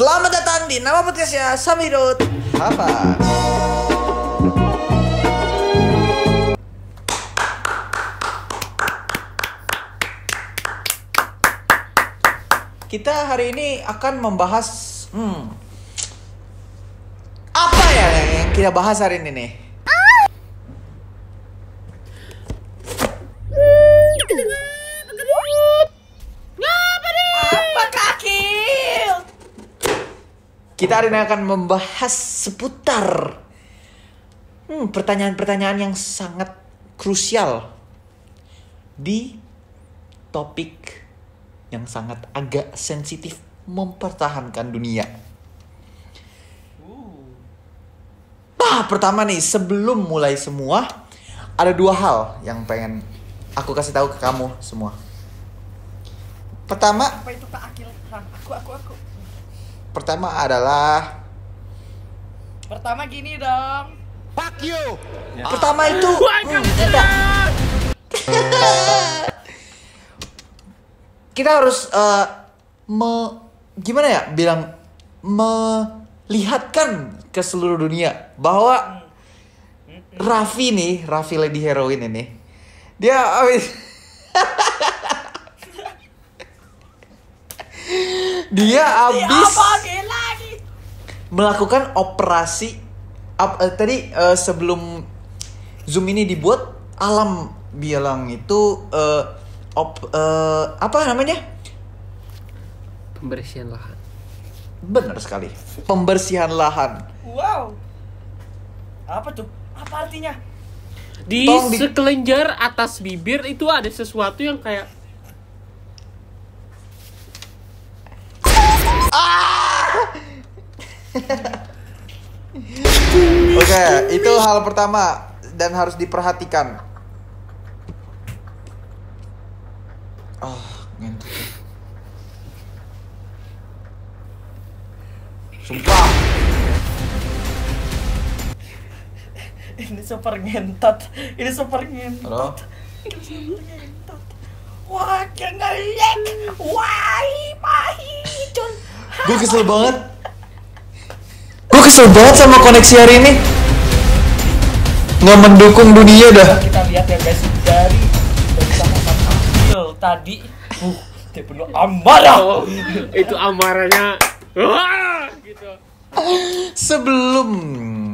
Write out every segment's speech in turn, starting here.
Selamat datang di nama podcastnya Samirut Hafaz. Kita hari ini akan membahas apa ya yang kita bahas hari ini nih? Kita hari ini akan membahas seputar pertanyaan-pertanyaan yang sangat krusial di topik yang sangat agak sensitif mempertahankan dunia. Pertama nih, sebelum mulai semua, ada dua hal yang pengen aku kasih tahu ke kamu semua. Pertama, apa itu Kak Akil? Aku. Pertama adalah gini dong. Fuck you. Pertama itu kita harus gimana ya bilang, melihatkan ke seluruh dunia bahwa Raffi Lady Heroin ini dia dia habis melakukan operasi tadi sebelum Zoom ini dibuat, Alam bilang itu apa namanya? Pembersihan lahan. Benar sekali. Pembersihan lahan. Wow. Apa tuh? Apa artinya? Di sekelenjar atas bibir itu ada sesuatu yang kayak Oke, itu hal pertama dan harus diperhatikan. Ngentot. Sumpah. Ini super ngentot. Halo? Wah, ngelek. Wah, mahicun. Gue kesel banget sama koneksi hari ini. Nggak mendukung dunia dah. Kita lihat ya guys, dari catatan Akil tadi, dia penuh amarah. itu amarahnya. Gitu.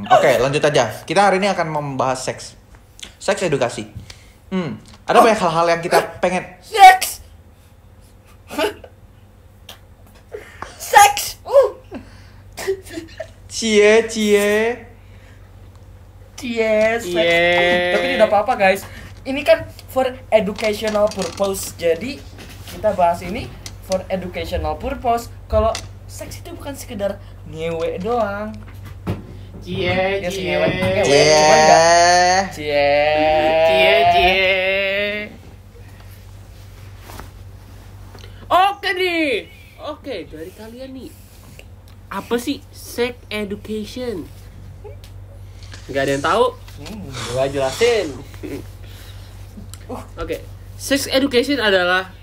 Oke, lanjut aja. Kita hari ini akan membahas seks edukasi. Ada banyak hal-hal yang kita pengen. Seks. Cie. Tapi tidak apa-apa guys. Ini kan for educational purpose. Jadi kita bahas ini for educational purpose. Kalau seks itu bukan sekedar ngewe doang. Cie. Cuman enggak. Cie. Oke, dari kalian nih, apa sih sex education? Gak ada yang tahu? Gua jelasin. Oke, sex education adalah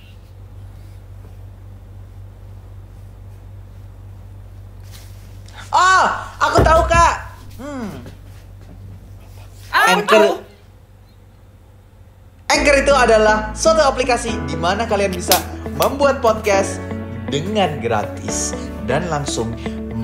Aku tahu, Kak. Anchor itu adalah suatu aplikasi di mana kalian bisa membuat podcast dengan gratis dan langsung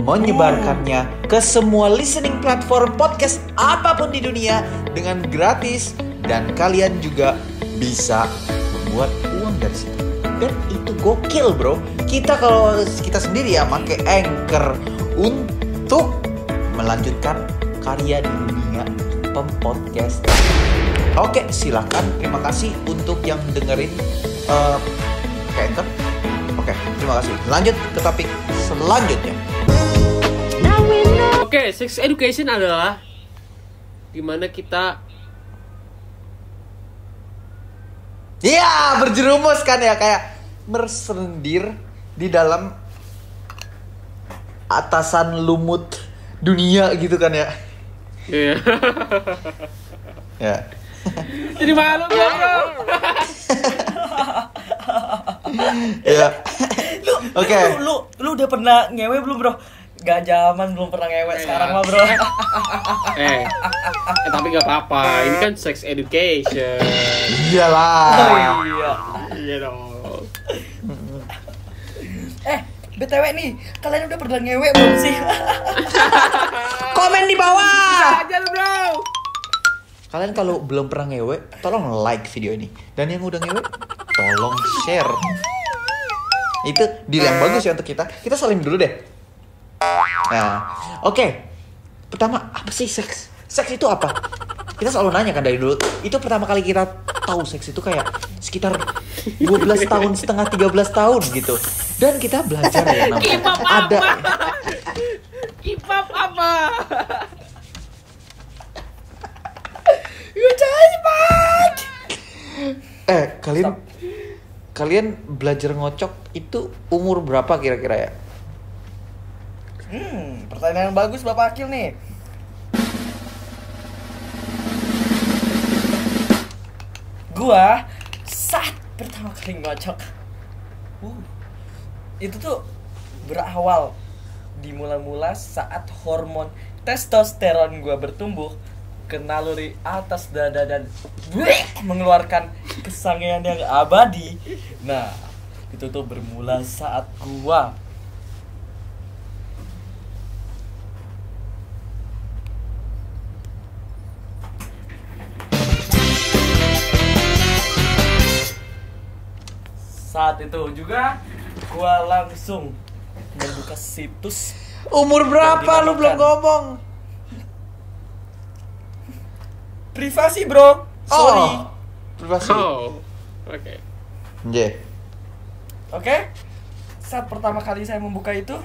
menyebarkannya ke semua listening platform podcast apapun di dunia dengan gratis, dan kalian juga bisa membuat uang dari situ. Dan itu gokil, bro. Kalau kita sendiri ya pakai Anchor untuk melanjutkan karya di dunia pempodcast. Oke, silakan. Terima kasih untuk yang dengerin ke Anchor. Oke, terima kasih. Lanjut ke topik selanjutnya. Oke, sex education adalah dimana kita berjerumus kan ya, kayak bersendir di dalam atasan lumut dunia gitu kan ya. Iya. Ya. Jadi malu bro. Ya. Oke. Lu udah pernah ngewe belum, Bro? Gak zaman belum pernah ngewe sekarang mah, Bro. Tapi gak apa-apa. Ini kan sex education. Iyalah. Oh iya. Iya dong. BTW nih, kalian udah pernah ngewe belum sih? Komen di bawah. Aja lu, Bro. Kalian kalau belum pernah ngewe, tolong like video ini. Dan yang udah ngewe, tolong share. Itu deal yang bagus ya untuk kita. Kita salim dulu deh. Nah, oke. Pertama, apa sih seks? Seks itu apa? Kita selalu nanya kan dari dulu. Itu pertama kali kita tahu seks itu kayak sekitar 12 tahun setengah 13 tahun gitu. Dan kita belajar ya namanya. Ada Kipap apa? kalian belajar ngocok itu umur berapa kira-kira ya? Pertanyaan yang bagus Bapak Akil nih. Gua saat pertama kali ngocok, itu tuh berawal dimula-mula saat hormon testosteron gua bertumbuh ke naluri atas dada dan mengeluarkan kesangian yang abadi. Nah, itu tuh bermula saat gua saat itu juga gua langsung membuka situs. Umur berapa lu belum ngomong? Privasi, Bro. Sorry. Privasi. Oke. Oke. Saat pertama kali saya membuka itu,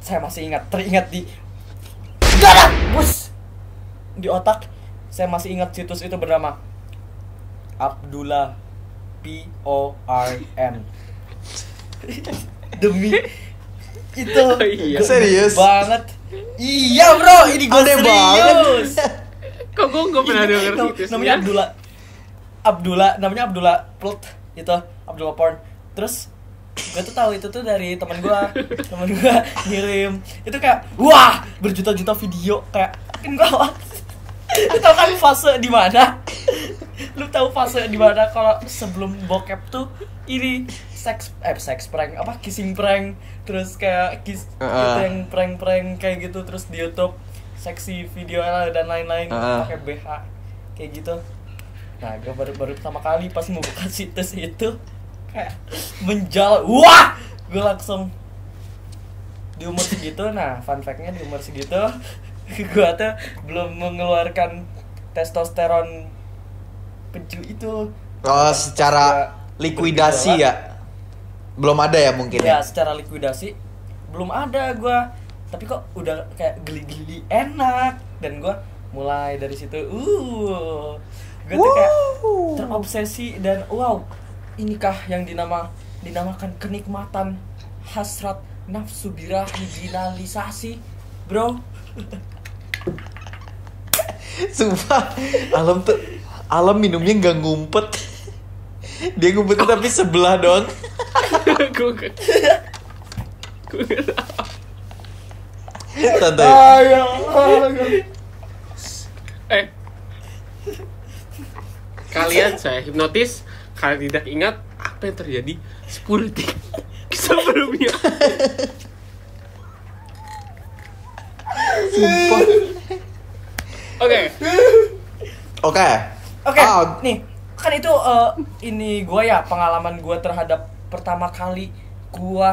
saya masih teringat di dada, bus. Di otak saya masih ingat situs itu bernama Abdullah PORN. Demi itu Iya. Serius? banget. Iya, Bro, ini gue Aneh serius. Kok gue gak pernah denger situsnya? Namanya namanya Abdullah Plot itu, Abdullah Porn. Terus gue tuh tahu itu tuh dari teman gue ngirim. Itu kayak wah, berjuta-juta video kayak kan gue. Lu tahu kan fase di mana? Lu tahu fase di mana kalau sebelum bokep tuh ini sex prank apa kissing prank, terus kayak gitu yang prank kayak gitu, terus di YouTube seksi video dan lain-lain pakai BH kayak gitu. Nah, gue baru pertama kali pas mau buka situs itu kayak menjal, wah, gue langsung di umur segitu. Nah, fun fact-nya di umur segitu gue tuh belum mengeluarkan testosteron peju itu. Oh, secara likuidasi ya? Belum ada ya mungkin ya? Secara likuidasi belum ada gue. Tapi kok udah kayak geli-geli enak. Dan gue mulai dari situ gue tuh kayak terobsesi. Dan wow, inikah yang dinamakan kenikmatan hasrat nafsu birahi binalisasi, bro. Sumpah, Alam minumnya nggak ngumpet. Dia ngumpetnya tapi sebelah doang. Gue Santai. Kalian saya hipnotis. Kalian tidak ingat apa yang terjadi 10 detik sebelumnya. Sumpah. Oke. Nih kan itu ini gue ya, pengalaman gue terhadap pertama kali gue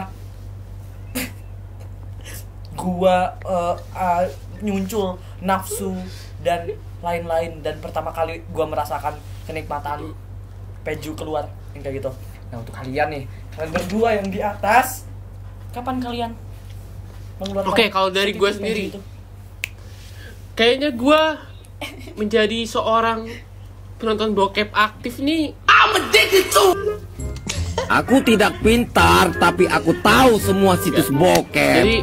muncul nafsu dan lain-lain, dan pertama kali gue merasakan kenikmatan peju keluar yang kayak gitu. Nah, untuk kalian nih, kalian berdua yang di atas, kapan kalian mengeluarkan? Oke, kalau dari gue sendiri itu, kayaknya gue menjadi seorang penonton bokep aktif nih. Aku tidak pintar, tapi aku tahu semua situs bokep. Jadi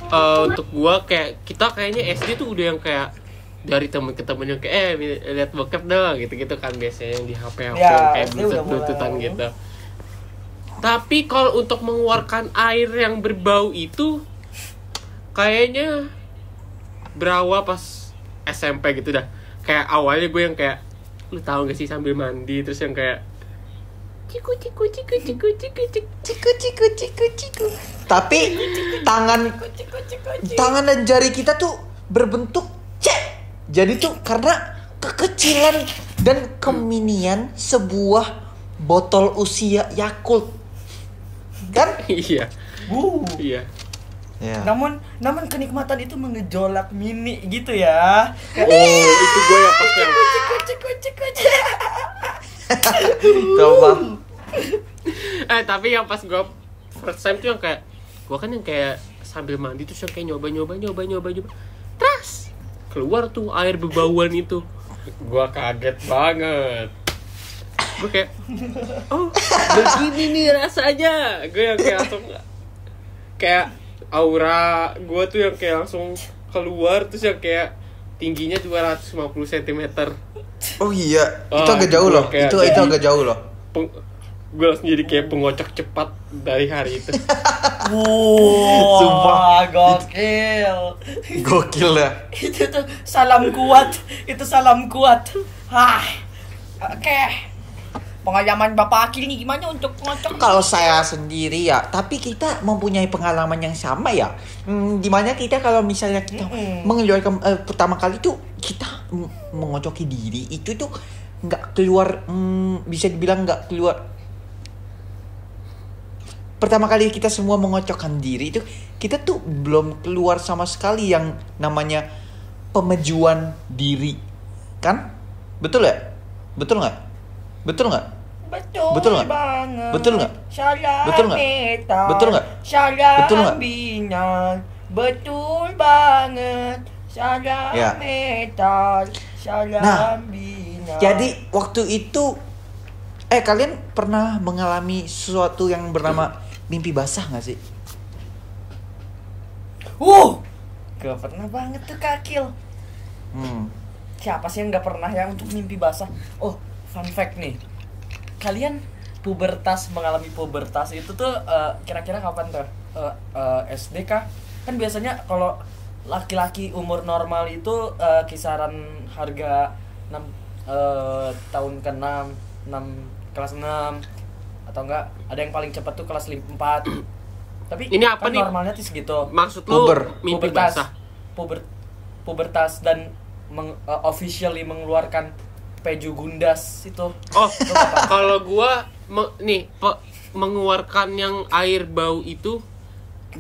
untuk gua kayak kita kayaknya SD tuh udah yang kayak dari temen ke temen yang kayak lihat bokep dong gitu kan biasanya yang di HP Ya, kayak SD udah bluetooth-bluetoothan mulai. gitu. Tapi kalau untuk mengeluarkan air yang berbau itu kayaknya berawal pas SMP gitu dah. Kayak awalnya gue yang kayak, lu tahu gak sih sambil mandi terus yang kayak ciku. Tapi tangan dan jari kita tuh berbentuk C. Jadi tuh karena kekecilan dan keminian sebuah botol usia Yakult. Kan? iya. Iya. Ya. Namun kenikmatan itu mengejolak mini gitu ya. Oh, itu gue yang pas yang Coba. tapi yang pas gue first time tuh yang kayak gue kan yang kayak sambil mandi terus yang kayak nyoba. Terus keluar tuh air berbauan itu. Gue kaget banget. Gue kayak, oh begini nih rasanya. Gue yang kayak langsung kayak aura gue tuh yang kayak langsung keluar terus yang kayak tingginya 250 cm. Oh iya, itu agak jauh loh. Itu agak jauh loh. Gue langsung jadi kayak pengocok cepat dari hari itu. Sumpah. Gokil. Gokil ya. Itu tuh salam kuat. Oke. Pengalaman Bapak Akil nih gimana untuk ngocok? Kalau saya sendiri ya, tapi kita mempunyai pengalaman yang sama ya. Dimana kita kalau misalnya kita mengeluarkan pertama kali tuh kita mengocoki diri itu tuh nggak keluar, bisa dibilang nggak keluar. Pertama kali kita semua mengocokkan diri itu kita tuh belum keluar sama sekali yang namanya pemajuan diri, kan? Betul ya? Betul nggak? Betul nggak? Betul nggak? Banget. Betul nggak? Salam Betul nggak? metal. Betul nggak? Salam Betul nggak? binar. Betul banget. Salam Ya. metal. Salam Nah, binar. Jadi waktu itu kalian pernah mengalami sesuatu yang bernama mimpi basah nggak sih? Gak pernah banget tuh Kakil. Siapa sih yang gak pernah ya untuk mimpi basah? Oh, fun fact nih. Kalian mengalami pubertas itu tuh kira-kira kapan tuh? SD kah? Kan biasanya kalau laki-laki umur normal itu kisaran harga 6 tahun ke-6, kelas 6 atau enggak ada yang paling cepat tuh kelas 4. Tapi ini apa kan nih? Normalnya tuh segitu. Maksud lu mimpi basah? Pubertas dan officially mengeluarkan peju gundas itu. Oh, kalau gua mengeluarkan yang air bau itu,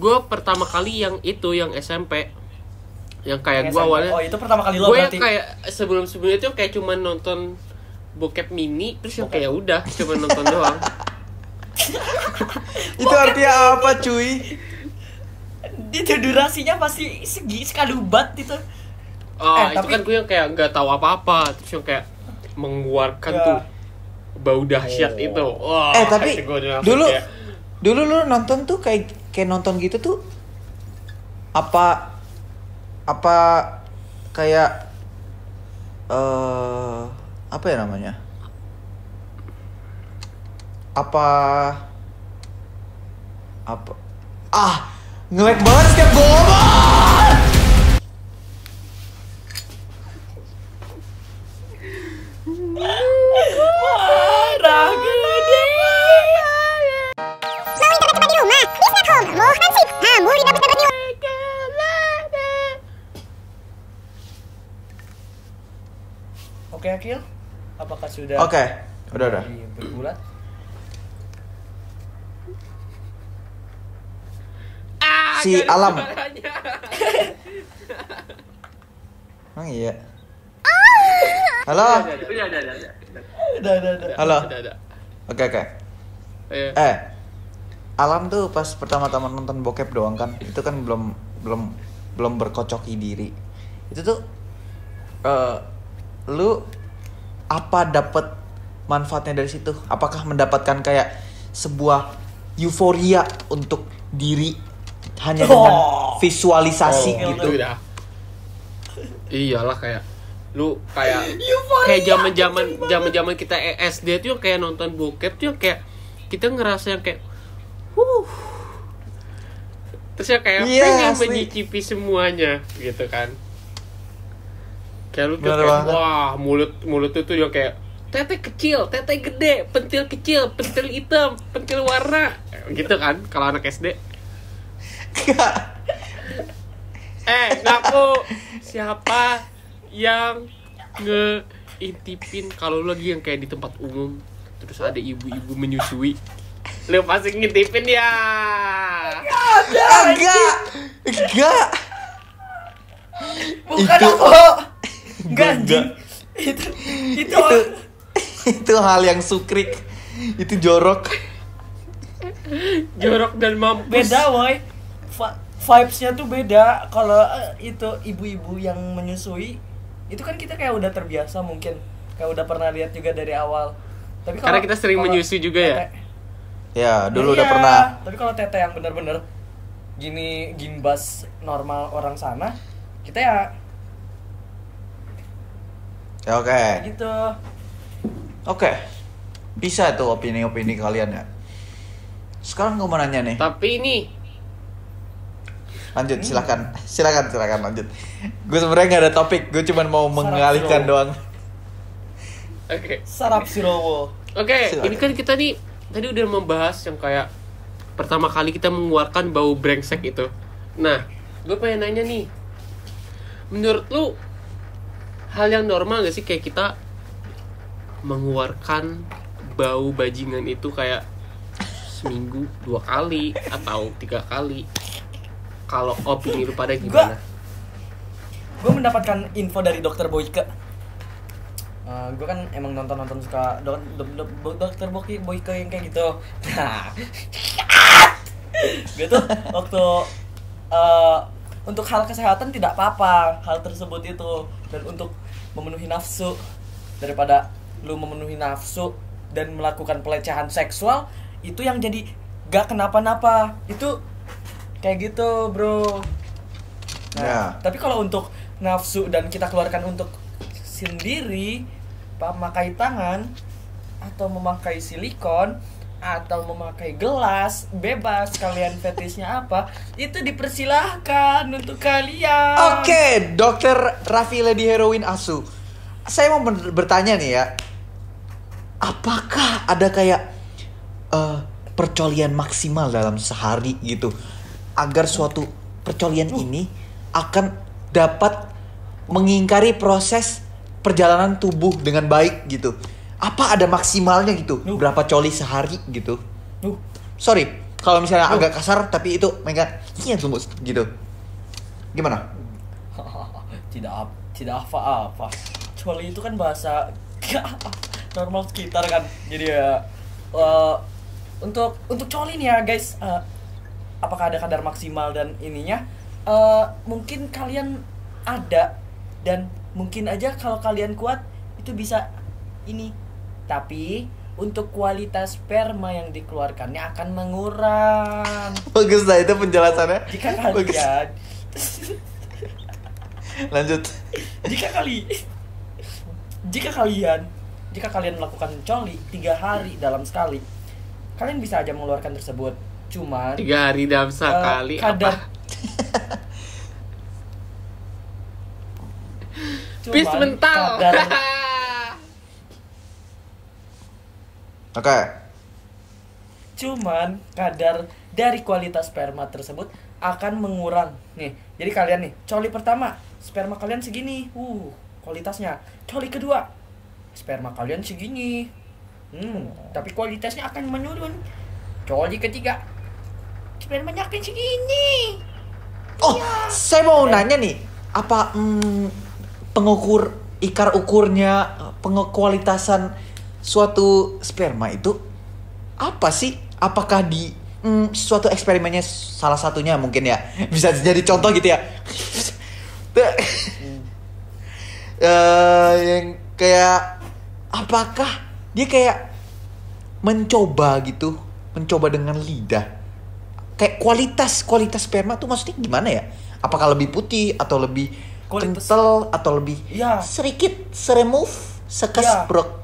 gua pertama kali yang SMP. Yang kayak gua SMP. awalnya. Oh, itu pertama kali lo Gua yang berarti. kayak sebelum-sebelumnya tuh kayak cuma nonton bokep mini terus yang kayak udah cuma nonton doang. Itu artinya apa, cuy? Itu durasinya pasti sekalubat itu. Itu tapi- kan gue yang kayak nggak tahu apa-apa terus yang kayak mengeluarkan Ya. tuh bau dahsyat itu. Wah, Tapi itu gua udah langsung kayak, dulu lu nonton tuh kayak nonton gitu tuh apa kayak apa ya namanya? Nge-lag banget setiap gua ngomong. Marah gede. Mau internet di rumah? Disnet Home, mau hansip. Muri dapat dapat new. Oke, Akil. Apakah sudah Oke, udah. berbulat? Si nggak ada Alam. suaranya. Emang iya. Halo. Udah. Halo. Udah. Oke. Ayo. Alam tuh pas pertama-tama nonton bokep doang kan, itu kan belum berkocoki diri. Itu tuh lu apa dapat manfaatnya dari situ? Apakah mendapatkan kayak sebuah euforia untuk diri hanya dengan visualisasi gitu? Udah. Iyalah kayak lu kayak zaman-zaman kita SD tuh yang kayak nonton bokep tuh yang kayak kita ngerasa yang kayak Terus ya kayak Iya, pengen asli. menyicipi semuanya gitu kan. Kayak lu tuh Bener kayak, banget. wah mulut tuh yang kayak tete kecil, tete gede, pentil kecil, pentil hitam, pentil warna, gitu kan kalau anak SD. Ngaku siapa yang ngeintipin kalau lu lagi yang kayak di tempat umum terus ada ibu-ibu menyusui, lu pasti ngintipin ya. Enggak. Bukan Itu- aku. Enggak anjing. Itu Itu hal yang sukrik. Itu jorok. Jorok dan mampus. beda woy. Vibes-nya tuh beda. Kalau itu ibu-ibu yang menyusui, itu kan kita kayak udah terbiasa mungkin. Kayak udah pernah lihat juga dari awal. Tapi Karena kita sering menyusui juga ya? Ya, dulu udah Iya, pernah. Tapi kalau tete yang bener-bener gini gimbas normal orang sana, kita ya Ya, oke. gitu. Oke. Bisa tuh opini-opini kalian ya. Sekarang gue mau nanya nih. Tapi ini Lanjut, silakan lanjut. Gue sebenarnya nggak ada topik, gue cuma mau mengalihkan doang. Oke. Sarap sirowo. Oke, Silakan. ini kan kita nih tadi udah membahas yang kayak pertama kali kita mengeluarkan bau brengsek itu. Nah, gue pengen nanya nih, menurut lu hal yang normal gak sih kayak kita mengeluarkan bau bajingan itu kayak seminggu 2 kali atau 3 kali? Kalau opini lu pada gimana? Gue mendapatkan info dari dokter Boyke. Gue kan emang nonton suka dokter Boyke yang kayak gitu. Nah, gue tuh waktu untuk hal kesehatan tidak apa-apa hal tersebut itu, dan untuk memenuhi nafsu, daripada lu memenuhi nafsu dan melakukan pelecehan seksual, itu yang jadi gak kenapa-napa, itu kayak gitu bro. Nah, Ya. tapi kalau untuk nafsu dan kita keluarkan untuk sendiri, memakai tangan atau memakai silikon atau memakai gelas, bebas kalian fetishnya apa, itu dipersilahkan untuk kalian. Oke, Dokter Raffi Lady Heroin Asu. Saya mau bertanya nih ya. Apakah ada kayak percolian maksimal dalam sehari gitu, agar suatu percolian ini akan dapat mengingkari proses perjalanan tubuh dengan baik gitu? Apa ada maksimalnya gitu? Berapa coli sehari gitu? Sorry, kalau misalnya agak kasar tapi itu mereka iya tuh gitu. Gimana? tidak apa-apa. Coli itu kan bahasa normal sekitar kan. Jadi ya untuk coli nih ya guys, apakah ada kadar maksimal dan ininya? Mungkin kalian ada, dan mungkin aja kalau kalian kuat itu bisa ini. Tapi untuk kualitas sperma yang dikeluarkannya akan mengurang Bagus lah itu penjelasannya. jika Bagus. kalian Lanjut. jika kalian melakukan coli 3 hari dalam sekali, kalian bisa aja mengeluarkan tersebut. Cuman 3 hari dalam sekali kadar apa? Pis mental. Oke. Cuman kadar dari kualitas sperma tersebut akan mengurang. Nih, jadi kalian nih, coli pertama, sperma kalian segini. Kualitasnya. Coli kedua, sperma kalian segini. Tapi kualitasnya akan menurun. Coli ketiga, spermanya akan segini. Oh, saya mau nanya nih, apa pengukur ukurnya kualitasan suatu sperma itu apa sih? Apakah di suatu eksperimennya salah satunya mungkin ya bisa jadi contoh gitu ya? Yang kayak apakah dia kayak mencoba dengan lidah, kayak kualitas sperma tuh maksudnya gimana ya? Apakah lebih putih atau lebih kental atau lebih Ya. sedikit seremove sekesprok?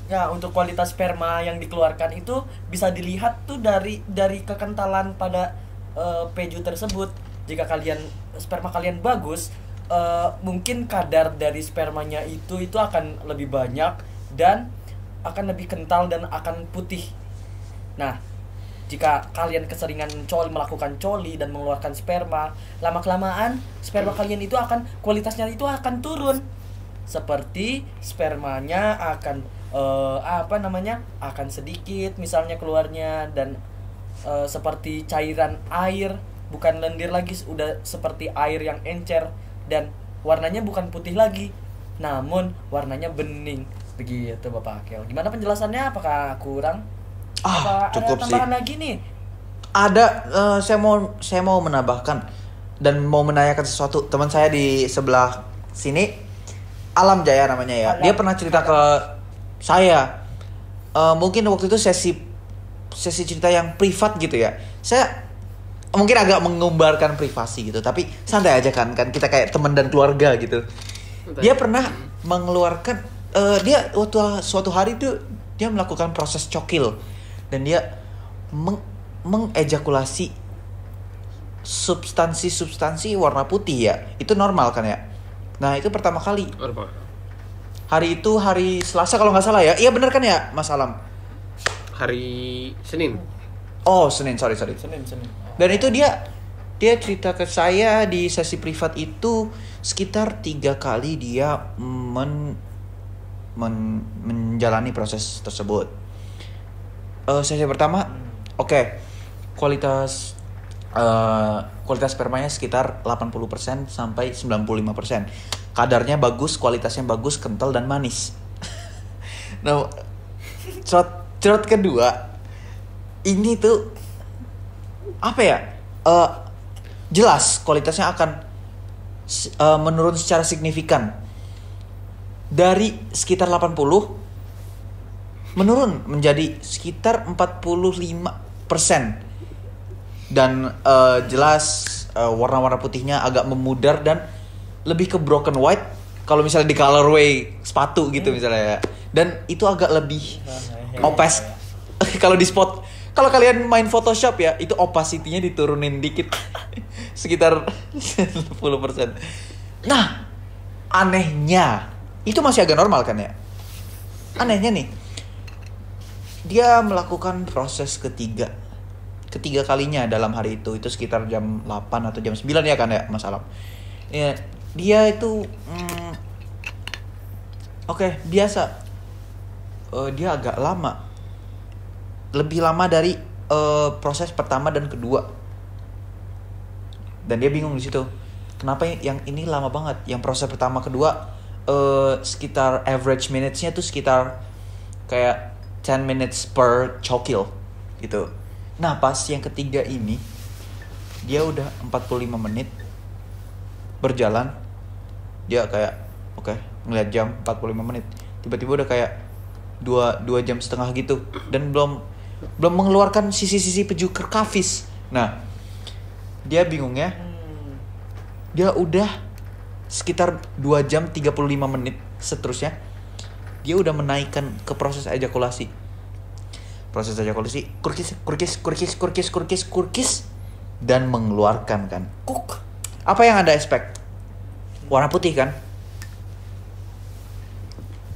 Ya, untuk kualitas sperma yang dikeluarkan itu bisa dilihat tuh dari kekentalan pada peju tersebut. Jika sperma kalian bagus, mungkin kadar dari spermanya itu akan lebih banyak dan akan lebih kental dan akan putih. Nah, jika kalian keseringan melakukan coli dan mengeluarkan sperma, lama-kelamaan sperma kalian itu kualitasnya itu akan turun. Seperti spermanya akan akan sedikit misalnya keluarnya, dan seperti cairan air, bukan lendir lagi, udah seperti air yang encer, dan warnanya bukan putih lagi namun warnanya bening. Begitu Bapak Akel. Gimana penjelasannya? Apakah kurang? Apa cukup ada tambahan sih. lagi nih? Ada, saya mau menambahkan dan mau menanyakan sesuatu. Teman saya di sebelah sini, Alam Jaya namanya ya. Dia pernah cerita ke saya. Mungkin waktu itu sesi cerita yang privat gitu ya. Saya mungkin agak mengumbarkan privasi gitu, tapi santai aja kan kita kayak teman dan keluarga gitu. Dia pernah mengeluarkan dia waktu suatu hari itu dia melakukan proses cokil dan dia mengejakulasi substansi warna putih ya. Itu normal kan ya? Nah, itu pertama kali. Hari itu hari Selasa kalau nggak salah ya. Iya benar kan ya, Mas Alam? Hari Senin. Oh, Senin, sorry. Senin. Dan itu dia cerita ke saya di sesi privat itu sekitar 3 kali dia menjalani proses tersebut. Sesi pertama, oke. Kualitas spermanya sekitar 80% sampai 95%. Kadarnya bagus, kualitasnya bagus, kental dan manis. Nah, cerot kedua ini tuh apa ya? Jelas kualitasnya akan menurun secara signifikan. Dari sekitar 80 menurun menjadi sekitar 45%. Dan jelas warna-warna putihnya agak memudar dan lebih ke broken white kalau misalnya di colorway sepatu gitu misalnya ya. Dan itu agak lebih opaced kalau di spot. Kalau kalian main Photoshop ya, itu opacity-nya diturunin dikit. Sekitar 10%. Nah, anehnya itu masih agak normal kan ya. Anehnya nih, dia melakukan proses ketiga kalinya dalam hari itu sekitar jam 8 atau jam 9 ya kan ya, Mas Alam. Ya, dia itu biasa. Dia agak lama. Lebih lama dari proses pertama dan kedua. Dan dia bingung di situ. Kenapa yang ini lama banget? Yang proses pertama kedua sekitar average minutes-nya tuh sekitar kayak 10 minutes per cokil gitu. Nah, pas yang ketiga ini dia udah 45 menit berjalan. Dia kayak ngeliat jam 45 menit. Tiba-tiba udah kayak 2 jam setengah gitu dan belum mengeluarkan sisi-sisi peju kerkafis. Nah, dia bingung ya. Dia udah sekitar 2 jam 35 menit seterusnya dia udah menaikkan ke proses ejakulasi. Proses ejakulasi, kurkis dan mengeluarkan kan. Apa yang Anda expect? Warna putih kan?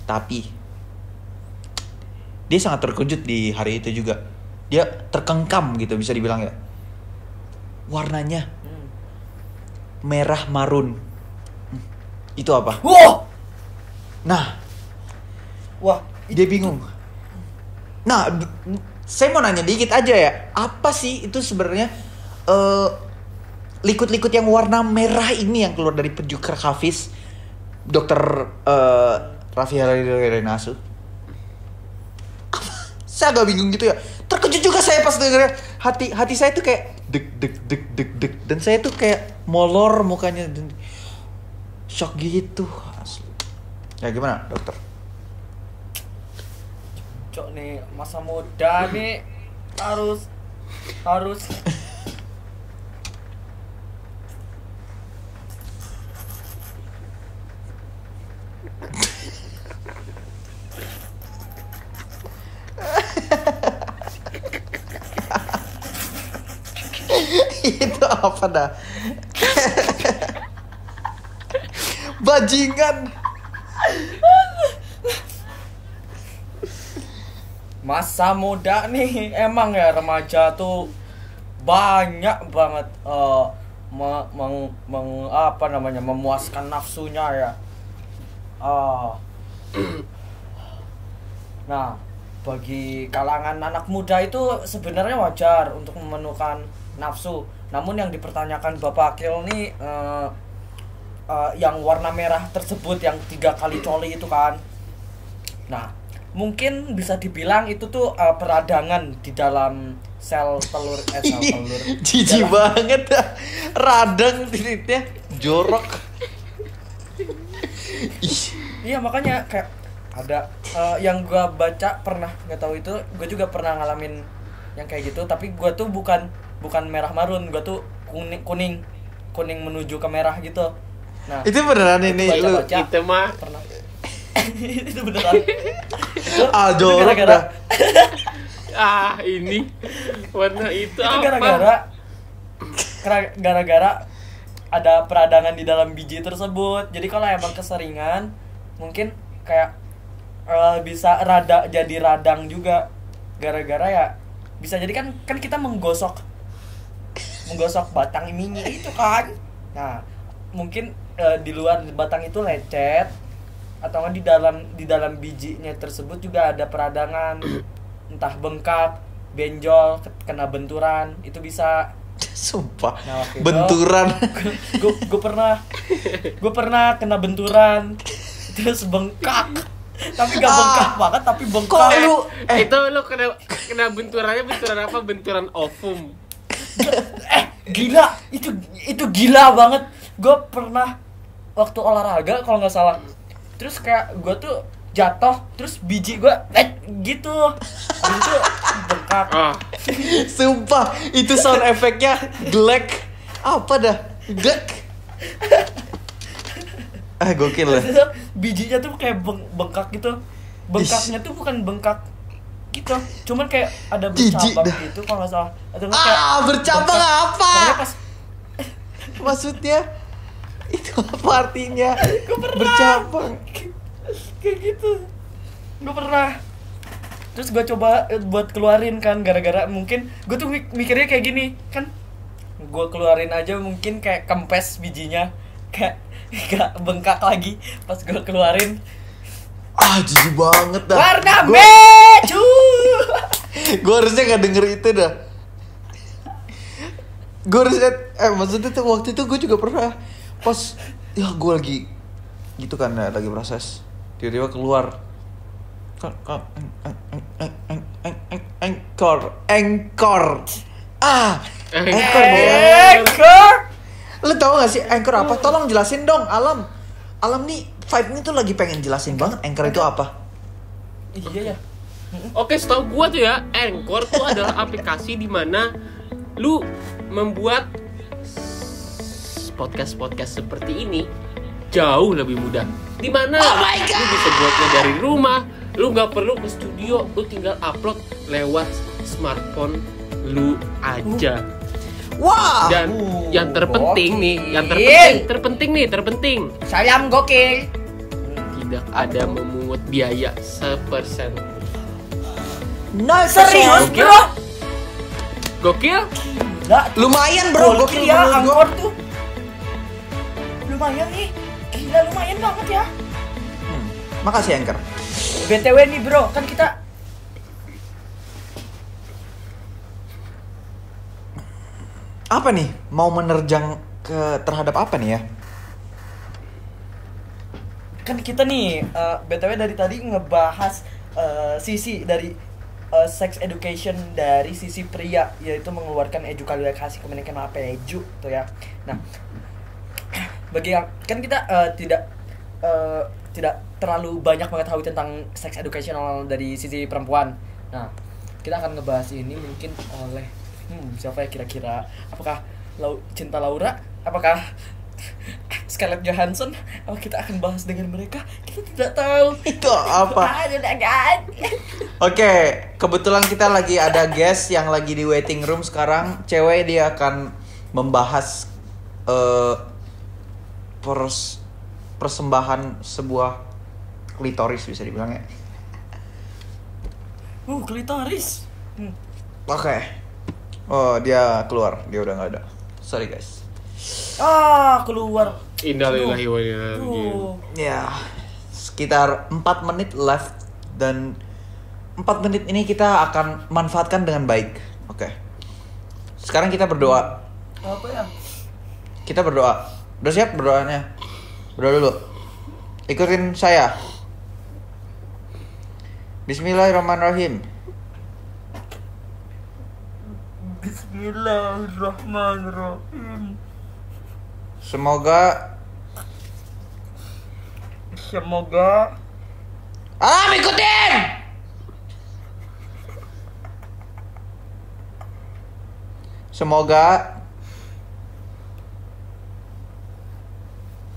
Tapi dia sangat terkejut di hari itu juga. Dia terkengkam gitu bisa dibilang ya. Warnanya merah marun. Itu apa? Wah. Nah, dia bingung. Nah, saya mau nanya dikit aja ya. Apa sih itu sebenarnya liquid yang warna merah ini yang keluar dari peju kerkafis Dr. Raffi Hairinasu? Saya agak bingung gitu ya. Terkejut juga saya pas dengernya. Hati saya tuh kayak deg dan saya tuh kayak molor mukanya dan shock gitu asli. Ya gimana, dokter? Cok nih, masa muda nih harus Apa dah? Bajingan. Masa muda nih emang ya remaja tuh banyak banget memuaskan nafsunya ya. Nah, bagi kalangan anak muda itu sebenarnya wajar untuk memenuhkan nafsu. Namun yang dipertanyakan Bapak Akil nih yang warna merah tersebut yang 3 kali coli itu kan. Nah, mungkin bisa dibilang itu tuh peradangan di dalam sel telur. Jijik banget dah. Radang titiknya jorok. Iya, makanya kayak ada yang gua baca pernah, nggak tahu itu, gue juga pernah ngalamin yang kayak gitu, tapi gua tuh bukan merah marun, gua tuh kuning menuju ke merah gitu. Nah, itu beneran ini lu. Itu mah pernah. Itu beneran. Itu Jorok gara-gara dah. Ini warna itu itu apa? gara-gara ada peradangan di dalam biji tersebut. Jadi kalau emang keseringan mungkin kayak bisa jadi radang juga, gara-gara ya bisa jadi kan kita menggosok batang mini itu kan. Nah, mungkin di luar batang itu lecet, atau kan di dalam bijinya tersebut juga ada peradangan, entah bengkak, benjol, kena benturan, itu bisa. Sumpah. Nah, waktu itu, benturan. gue pernah kena benturan, terus bengkak. Tapi gak bengkak banget, tapi bengkak. Kok lu Itu lu kena benturan apa? Benturan ovum. Gila, itu gila banget. Gue pernah waktu olahraga kalau nggak salah, terus kayak gue tuh jatuh, terus biji gue gitu, habis itu bengkak. sumpah, itu sound efeknya glek. Apa dah? Glek. Gokil lah. Bijinya tuh kayak bengkak gitu. Bengkaknya tuh bukan bengkak gitu, cuman kayak ada bercabang gitu kalau nggak salah. Atau kayak bercabang bengkak. apa? Pas maksudnya itu apa artinya? Bercabang kayak gitu. Gue pernah. Terus gue coba buat keluarin kan, gara-gara mungkin gue tuh mikirnya kayak gini kan, gue keluarin aja mungkin kayak kempes bijinya, kayak gak bengkak lagi. Pas gue keluarin, jijik banget dah. warna mecu. Gue harusnya gak denger itu dah. Gue harusnya maksudnya tuh waktu itu gue juga pernah pas gue lagi gitu kan, lagi proses, tiba-tiba keluar Anchor. Lu tau gak sih Anchor apa? Tolong jelasin dong, Alam nih Five ini tuh lagi pengen jelasin banget Anchor itu apa. Iya ya. Oke, setahu gua tuh ya, Anchor tuh adalah aplikasi di mana lu membuat podcast seperti ini jauh lebih mudah. Di mana lu bisa buatnya dari rumah, lu nggak perlu ke studio, lu tinggal upload lewat smartphone lu aja. Wah. Dan yang terpenting nih, Sayang gokil. tidak ada memungut biaya sepersen. Serius bro? Gokil? Gila. Lumayan bro, gokil ya menurut gua. Anchor tuh. Lumayan nih. Gila, lumayan banget ya. Makasih Anchor. BTW nih bro, kan kita apa nih? Mau menerjang terhadap apa nih ya? kan kita nih BTW dari tadi ngebahas sisi dari sex education dari sisi pria, yaitu mengeluarkan edukasi kemenakan apa edu tuh ya. Nah, bagi yang kan kita tidak terlalu banyak mengetahui tentang sex educational dari sisi perempuan. Nah, kita akan ngebahas ini mungkin oleh siapa ya kira-kira? Apakah Cinta Laura? Apakah Scarlett Johansson? Oh, kita akan bahas dengan mereka. Kita tidak tahu. Itu apa? Oke, kebetulan kita lagi ada guest yang lagi di waiting room sekarang. Cewek, dia akan membahas persembahan sebuah klitoris bisa dibilang ya. Klitoris. Oke. Oh, dia keluar. Dia udah nggak ada. Sorry guys. Keluar. Innalillahi wa inna ilaihi raji'un. Ya, sekitar 4 menit left dan 4 menit ini kita akan manfaatkan dengan baik. Oke. Sekarang kita berdoa. Apa ya? Kita berdoa. Udah siap berdoanya? Berdoa dulu. Ikutin saya. Bismillahirrahmanirrahim. Bismillahirrahmanirrahim. Semoga ikutin. Semoga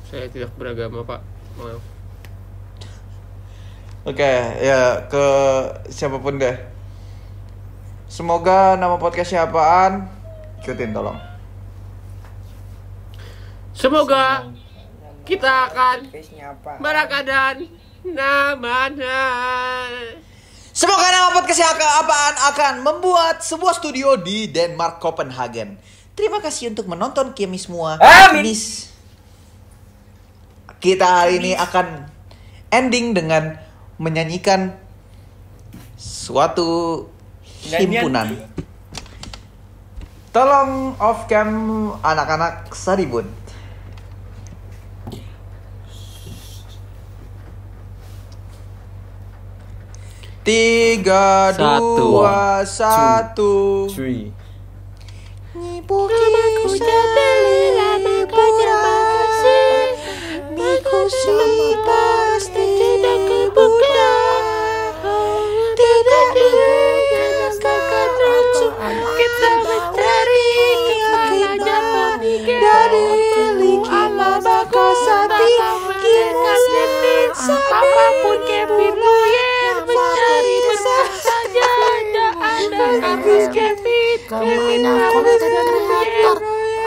Saya tidak beragama, Pak. Maaf. Oke, ya ke siapapun deh. Semoga nama podcastnya apaan? Ikutin tolong. Semoga kita akan Face-nya apa? berakadan namanya. Semoga nama podcastnya apaan akan membuat sebuah studio di Denmark, Copenhagen. Terima kasih untuk menonton kami semua. Amin. Kita hari ini akan ending dengan menyanyikan suatu himpunan. Tolong off cam anak-anak Saribun. Tiga, dua, satu. Three. Kita mencari dari apapun Kevin yang mencari bersama saja. Ada kasus Kevin